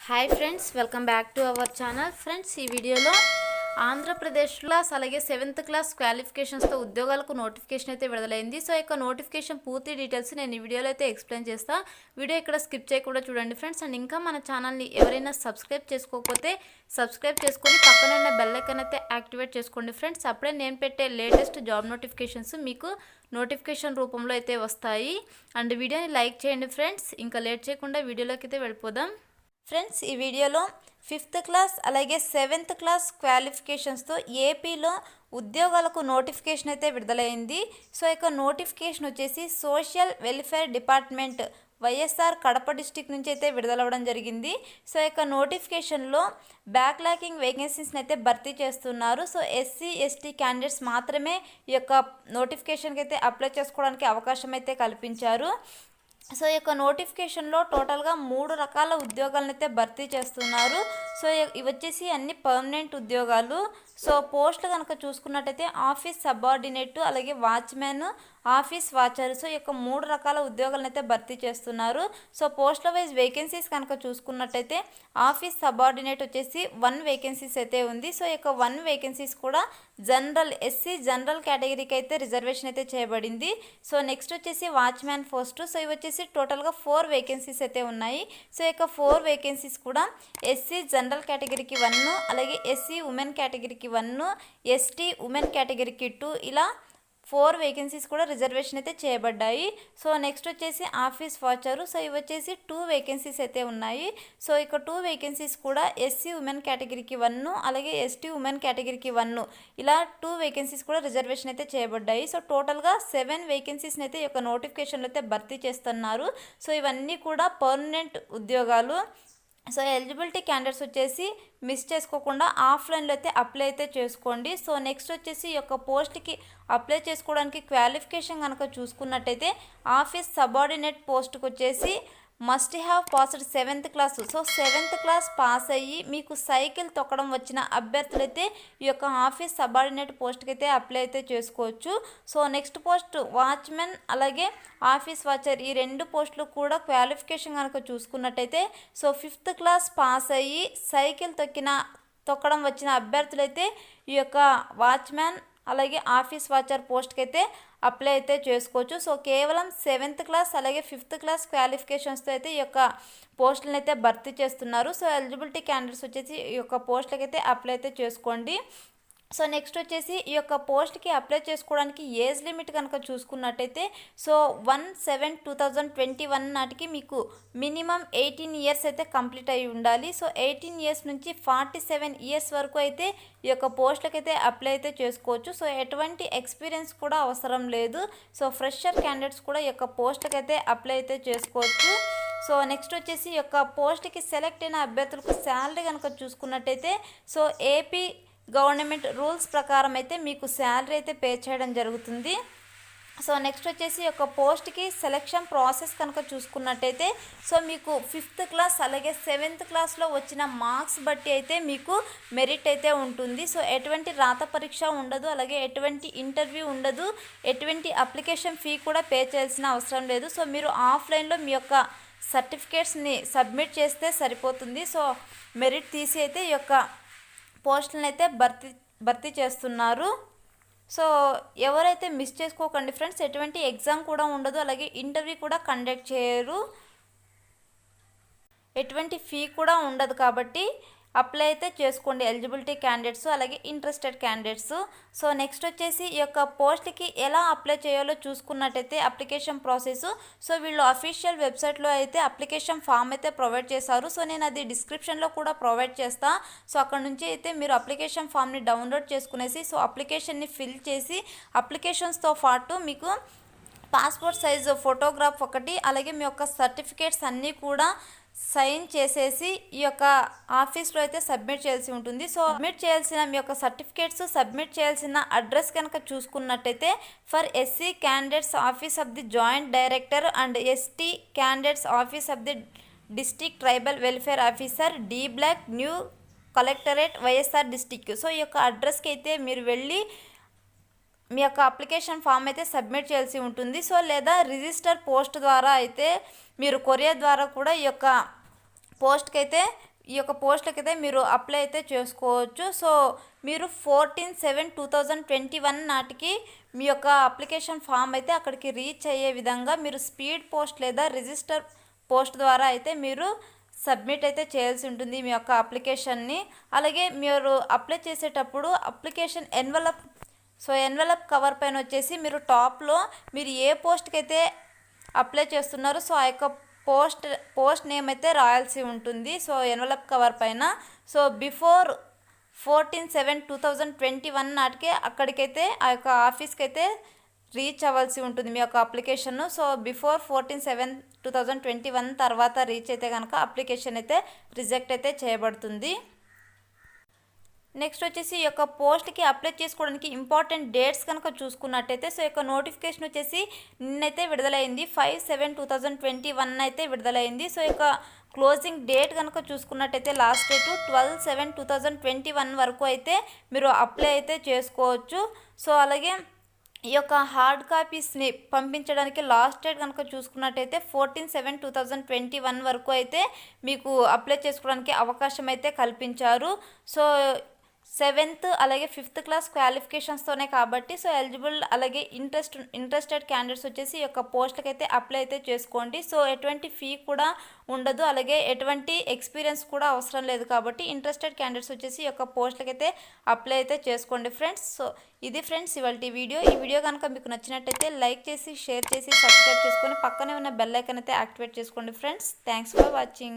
Hi friends, welcome back to our channel. Friends, ఈ వీడియోలో ఆంధ్రప్రదేశ్లో అలాగే 7th క్లాస్ క్వాలిఫికేషన్స్తో ఉద్యోగాలకు నోటిఫికేషన్ అయితే విడుదలైంది. సో ఈ నోటిఫికేషన్ పూర్తి డీటెయిల్స్ నేను ఈ వీడియోలో అయితే ఎక్స్ప్లెయిన్ చేస్తాను. వీడియో ఇక్కడ స్కిప్ చేయకుండా చూడండి ఫ్రెండ్స్. అండ్ ఇంకా మన ఛానల్ని ఎవరైనా సబ్స్క్రైబ్ చేసుకోకపోతే సబ్స్క్రైబ్ చేసుకొని పక్కన ఉన్న బెల్ ఐకాన్ అయితే యాక్టివేట్ చేసుకోండి ఫ్రెండ్స్. అప్పుడే నేను పెట్టే లేటెస్ట్ జాబ్ నోటిఫికేషన్స్ మీకు నోటిఫికేషన్ రూపంలో అయితే వస్తాయి. అండ్ వీడియోని లైక్ చేయండి ఫ్రెండ్స్. ఇంకా లేట్ చేయకుండా వీడియోలోకి అయితే వెళ్ళిపోదాం. ఫ్రెండ్స్, ఈ వీడియోలో 5th క్లాస్ అలాగే 7th క్లాస్ క్వాలిఫికేషన్స్తో ఏపీలో ఉద్యోగాలకు నోటిఫికేషన్ అయితే విడుదలైంది. సో ఇక నోటిఫికేషన్ వచ్చేసి social welfare department YSR Kadapa district నుంచి అయితే విడుదలవ్వడం జరిగింది. సో ఇక నోటిఫికేషన్లో బ్యాక్లాకింగ్ వేకెన్సీస్ని అయితే భర్తీ చేస్తున్నారు. సో ఎస్సీ ఎస్టీ క్యాండిడేట్స్ మాత్రమే ఈ యొక్క నోటిఫికేషన్కి అయితే అప్లై చేసుకోవడానికి అవకాశం అయితే కల్పించారు. సో ఈ యొక్క నోటిఫికేషన్లో టోటల్గా 3 రకాల ఉద్యోగాలను అయితే భర్తీ చేస్తున్నారు. సో ఇవి వచ్చేసి అన్ని పర్మనెంట్ ఉద్యోగాలు. సో పోస్టులు కనుక చూసుకున్నట్టయితే ఆఫీస్ సబార్డినేట్ అలాగే వాచ్మెన్, ఆఫీస్ వాచర్. సో ఈ యొక్క 3 రకాల ఉద్యోగాలను అయితే భర్తీ చేస్తున్నారు. సో పోస్టుల వైజ్ వేకెన్సీస్ కనుక చూసుకున్నట్టయితే ఆఫీస్ సబార్డినేట్ వచ్చేసి 1 వేకెన్సీస్ అయితే ఉంది. సో ఈ యొక్క 1 వేకెన్సీస్ కూడా జనరల్ ఎస్సీ జనరల్ కేటగిరీకి అయితే రిజర్వేషన్ అయితే చేయబడింది. సో నెక్స్ట్ వచ్చేసి వాచ్మ్యాన్ పోస్ట్. సో ఇవి వచ్చేసి టోటల్గా 4 వేకెన్సీస్ అయితే ఉన్నాయి. సో ఈ యొక్క 4 వేకెన్సీస్ కూడా ఎస్సీ జనరల్ కేటగిరీకి 1, అలాగే ఎస్సీ ఉమెన్ కేటగిరీకి 1, ఎస్టీ ఉమెన్ కేటగిరీకి 2, ఇలా 4 వేకెన్సీస్ కూడా రిజర్వేషన్ అయితే చేయబడ్డాయి. సో నెక్స్ట్ వచ్చేసి ఆఫీస్ వాచరు. సో ఇవి వచ్చేసి 2 వేకెన్సీస్ అయితే ఉన్నాయి. సో ఇక 2 వేకెన్సీస్ కూడా ఎస్సీ ఉమెన్ కేటగిరీకి 1, అలాగే ఎస్టీ ఉమెన్ కేటగిరీకి 1, ఇలా 2 వేకెన్సీస్ కూడా రిజర్వేషన్ అయితే చేయబడ్డాయి. సో టోటల్గా 7 వేకెన్సీస్ని అయితే ఈ యొక్క నోటిఫికేషన్లో అయితే భర్తీ చేస్తున్నారు. సో ఇవన్నీ కూడా పర్మనెంట్ ఉద్యోగాలు. సో ఎలిజిబిలిటీ క్యాండిడేట్స్ వచ్చేసి మిస్ చేసుకోకుండా ఆఫ్లైన్లో అయితే అప్లై అయితే చేసుకోండి. సో నెక్స్ట్ వచ్చేసి ఈ యొక్క పోస్ట్కి అప్లై చేసుకోవడానికి క్వాలిఫికేషన్ కనుక చూసుకున్నట్టయితే ఆఫీస్ సబార్డినేట్ పోస్ట్కి వచ్చేసి must have passed 7th class. So 7th class pass అయ్యి మీకు సైకిల్ తొక్కడం వచ్చిన అభ్యర్థులైతే ఈ యొక్క ఆఫీస్ సబార్డినేట్ పోస్ట్కి అయితే అప్లై అయితే చేసుకోవచ్చు. సో నెక్స్ట్ పోస్ట్ వాచ్మెన్ అలాగే ఆఫీస్ వాచర్, ఈ 2 పోస్టులు కూడా క్వాలిఫికేషన్ కనుక చూసుకున్నట్టయితే సో 5th క్లాస్ పాస్ అయ్యి సైకిల్ తొక్కడం వచ్చిన అభ్యర్థులైతే ఈ యొక్క వాచ్మెన్ అలాగే ఆఫీస్ వాచర్ పోస్ట్కి అయితే అప్లై అయితే చేసుకోవచ్చు. సో కేవలం 7th క్లాస్ అలాగే 5th క్లాస్ క్వాలిఫికేషన్స్తో అయితే ఈ యొక్క పోస్టులను అయితే భర్తీ చేస్తున్నారు. సో ఎలిజిబిలిటీ క్యాండిడేట్స్ వచ్చేసి ఈ యొక్క పోస్టులకి అయితే అప్లై అయితే చేసుకోండి. సో నెక్స్ట్ వచ్చేసి ఈ యొక్క పోస్ట్కి అప్లై చేసుకోవడానికి ఏజ్ లిమిట్ కనుక చూసుకున్నట్టయితే సో 1/7/2021 నాటికి మీకు మినిమం 18 ఇయర్స్ అయితే కంప్లీట్ అయి ఉండాలి. సో 18 ఇయర్స్ నుంచి 47 ఇయర్స్ వరకు అయితే ఈ యొక్క పోస్టులకి అయితే అప్లై అయితే చేసుకోవచ్చు. సో ఎటువంటి ఎక్స్పీరియన్స్ కూడా అవసరం లేదు. సో ఫ్రెషర్ క్యాండిడేట్స్ కూడా ఈ యొక్క పోస్టులకి అయితే అప్లై అయితే చేసుకోవచ్చు. సో నెక్స్ట్ వచ్చేసి ఈ యొక్క పోస్ట్కి సెలెక్ట్ అయిన అభ్యర్థులకు శాలరీ కనుక చూసుకున్నట్టయితే సో ఏపీ గవర్నమెంట్ రూల్స్ ప్రకారం అయితే మీకు శాలరీ అయితే పే చేయడం జరుగుతుంది. సో నెక్స్ట్ వచ్చేసి ఒక పోస్ట్కి సెలెక్షన్ ప్రాసెస్ కనుక చూసుకున్నట్టయితే సో మీకు 5th క్లాస్ అలాగే 7th క్లాస్లో వచ్చిన మార్క్స్ బట్టి అయితే మీకు మెరిట్ అయితే ఉంటుంది. సో ఎటువంటి రాత పరీక్ష ఉండదు, అలాగే ఎటువంటి ఇంటర్వ్యూ ఉండదు, ఎటువంటి అప్లికేషన్ ఫీ కూడా పే చేయాల్సిన అవసరం లేదు. సో మీరు ఆఫ్లైన్లో మీ యొక్క సర్టిఫికేట్స్ని సబ్మిట్ చేస్తే సరిపోతుంది. సో మెరిట్ తీసి అయితే ఈ యొక్క పోస్టులను అయితే భర్తీ చేస్తున్నారు. సో ఎవరైతే మిస్ చేసుకోకండి ఫ్రెండ్స్, ఎటువంటి ఎగ్జామ్ కూడా ఉండదు, అలాగే ఇంటర్వ్యూ కూడా కండక్ట్ చేయరు, ఎటువంటి ఫీ కూడా ఉండదు. కాబట్టి అప్లై అయితే చేసుకోండి ఎలిజిబిలిటీ క్యాండిడేట్స్ అలాగే ఇంట్రెస్టెడ్ క్యాండిడేట్స్. సో నెక్స్ట్ వచ్చేసి ఈ యొక్క పోస్ట్కి ఎలా అప్లై చేయాలో చూసుకున్నట్టయితే అప్లికేషన్ ప్రాసెస్. సో వీళ్ళు అఫీషియల్ వెబ్సైట్లో అయితే అప్లికేషన్ ఫామ్ అయితే ప్రొవైడ్ చేశారు. సో నేను అది డిస్క్రిప్షన్లో కూడా ప్రొవైడ్ చేస్తాను. సో అక్కడ నుంచి అయితే మీరు అప్లికేషన్ ఫామ్ని డౌన్లోడ్ చేసుకునేసి సో అప్లికేషన్ని ఫిల్ చేసి అప్లికేషన్స్తో పాటు మీకు పాస్పోర్ట్ సైజు ఫోటోగ్రాఫ్ ఒకటి అలాగే మీ యొక్క సర్టిఫికేట్స్ అన్నీ కూడా సైన్ చేసేసి ఈ యొక్క ఆఫీస్లో అయితే సబ్మిట్ చేయాల్సి ఉంటుంది. సో సబ్మిట్ చేయాల్సిన మీ యొక్క సర్టిఫికేట్స్ సబ్మిట్ చేయాల్సిన అడ్రస్ కనుక చూసుకున్నట్టయితే for SC candidates office of the joint director and ST candidates office of the district tribal welfare officer D block new collectorate YSR district. So ఈ యొక్క అడ్రస్కి అయితే మీరు వెళ్ళి మీ యొక్క అప్లికేషన్ ఫామ్ అయితే సబ్మిట్ చేయాల్సి ఉంటుంది. సో లేదా రిజిస్టర్ పోస్ట్ ద్వారా అయితే మీరు కొరియర్ ద్వారా కూడా ఈ యొక్క పోస్ట్కి అయితే ఈ యొక్క పోస్టులకైతే మీరు అప్లై అయితే చేసుకోవచ్చు. సో మీరు 14/7/2021 నాటికి మీ యొక్క అప్లికేషన్ ఫామ్ అయితే అక్కడికి రీచ్ అయ్యే విధంగా మీరు స్పీడ్ పోస్ట్ లేదా రిజిస్టర్ పోస్ట్ ద్వారా అయితే మీరు సబ్మిట్ అయితే చేయాల్సి ఉంటుంది మీ యొక్క అప్లికేషన్ని. అలాగే మీరు అప్లై చేసేటప్పుడు అప్లికేషన్ ఎన్వలప్ కవర్ పైన వచ్చేసి మీరు టాప్లో మీరు ఏ పోస్ట్కి అయితే అప్లై చేస్తున్నారో సో ఆ యొక్క పోస్ట్ నేమ్ అయితే రాయాల్సి ఉంటుంది. సో ఎన్వలప్ కవర్ పైన. సో బిఫోర్ 14/7/2021 నాటికే అక్కడికైతే ఆ యొక్క ఆఫీస్కి అయితే రీచ్ అవ్వాల్సి ఉంటుంది మీ యొక్క అప్లికేషన్. సో బిఫోర్ 14/7/2021 తర్వాత రీచ్ అయితే కనుక అప్లికేషన్ అయితే రిజెక్ట్ అయితే చేయబడుతుంది. నెక్స్ట్ వచ్చేసి ఈ యొక్క పోస్ట్కి అప్లై చేసుకోవడానికి ఇంపార్టెంట్ డేట్స్ కనుక చూసుకున్నట్టయితే సో ఈ యొక్క నోటిఫికేషన్ వచ్చేసి నిన్నైతే విడుదలైంది. 5/7/2021 అయితే విడుదలైంది. సో ఈ యొక్క క్లోజింగ్ డేట్ కనుక చూసుకున్నట్టయితే లాస్ట్ డేటు 12/7/2021 వరకు అయితే మీరు అప్లై అయితే చేసుకోవచ్చు. సో అలాగే ఈ యొక్క హార్డ్ కాపీస్ని పంపించడానికి లాస్ట్ డేట్ కనుక చూసుకున్నట్టయితే 14/7/2021 వరకు అయితే మీకు అప్లై చేసుకోవడానికి అవకాశం అయితే కల్పించారు. సో 7th అలాగే 5th క్లాస్ క్వాలిఫికేషన్స్తోనే కాబట్టి సో ఎలిజిబుల్ అలాగే ఇంట్రెస్టెడ్ క్యాండిడేట్స్ వచ్చేసి ఈ యొక్క పోస్టులకి అయితే అప్లై అయితే చేసుకోండి. సో ఎటువంటి ఫీ కూడా ఉండదు, అలాగే ఎటువంటి ఎక్స్పీరియన్స్ కూడా అవసరం లేదు కాబట్టి ఇంట్రెస్టెడ్ క్యాండిడేట్స్ వచ్చేసి ఈ యొక్క పోస్టులకి అయితే అప్లై అయితే చేసుకోండి ఫ్రెండ్స్. సో ఇది ఫ్రెండ్స్ ఇవాల్టి వీడియో. ఈ వీడియో కనుక మీకు నచ్చినట్టయితే లైక్ చేసి షేర్ చేసి సబ్స్క్రైబ్ చేసుకొని పక్కనే ఉన్న బెల్ ఐకాన్ అయితే యాక్టివేట్ చేసుకోండి ఫ్రెండ్స్. Thanks for watching.